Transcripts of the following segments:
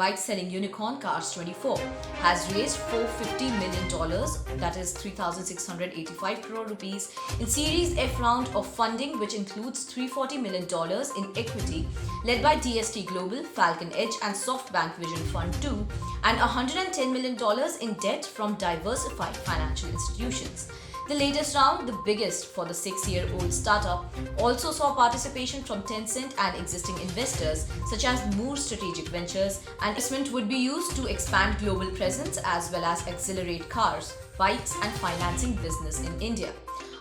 bike-selling unicorn Cars24 has raised $450 million, that is 3,685 crore rupees, in Series F round of funding, which includes $340 million in equity led by DST Global, Falcon Edge and SoftBank Vision Fund 2, and $110 million in debt from diversified financial institutions. The latest round, the biggest for the 6-year-old startup, also saw participation from Tencent and existing investors such as Moore Strategic Ventures, and investment would be used to expand global presence as well as accelerate cars, bikes and financing business in India.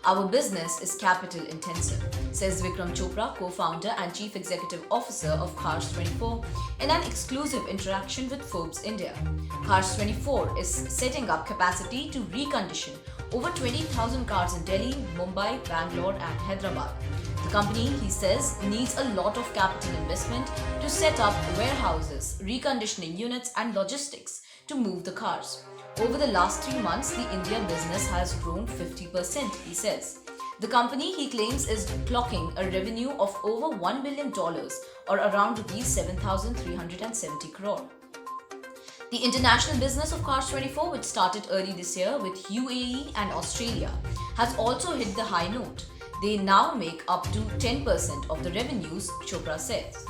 Our business is capital intensive, says Vikram Chopra, co-founder and chief executive officer of Cars24, in an exclusive interaction with Forbes India. Cars24 is setting up capacity to recondition over 20,000 cars in Delhi, Mumbai, Bangalore and Hyderabad. The company, he says, needs a lot of capital investment to set up warehouses, reconditioning units and logistics to move the cars. Over the last 3 months, the India business has grown 50%, he says. The company, he claims, is clocking a revenue of over $1 billion or around rupees 7,370 crore. The international business of Cars24, which started early this year with UAE and Australia, has also hit the high note. They now make up to 10% of the revenues, Chopra says.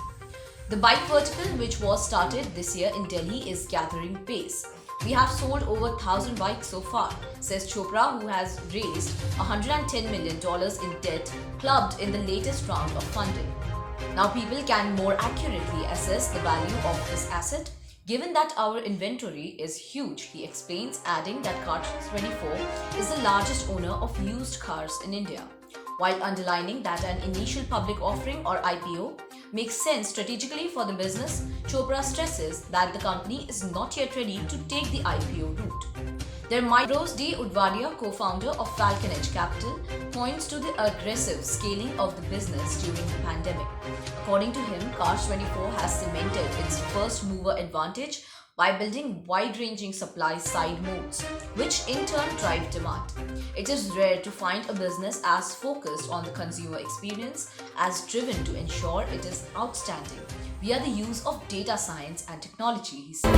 The bike vertical, which was started this year in Delhi, is gathering pace. We have sold over 1,000 bikes so far, says Chopra, who has raised $110 million in debt clubbed in the latest round of funding. Now people can more accurately assess the value of this asset, given that our inventory is huge, he explains, adding that Cars24 is the largest owner of used cars in India. While underlining that an initial public offering or IPO makes sense strategically for the business, Chopra stresses that the company is not yet ready to take the IPO route. Rose D. Udvadia, co-founder of Falcon Edge Capital, points to the aggressive scaling of the business during the pandemic. According to him, Cars24 has cemented its first mover advantage by building wide-ranging supply-side modes, which in turn drive demand. It is rare to find a business as focused on the consumer experience, as driven to ensure it is outstanding via the use of data science and technology, he says.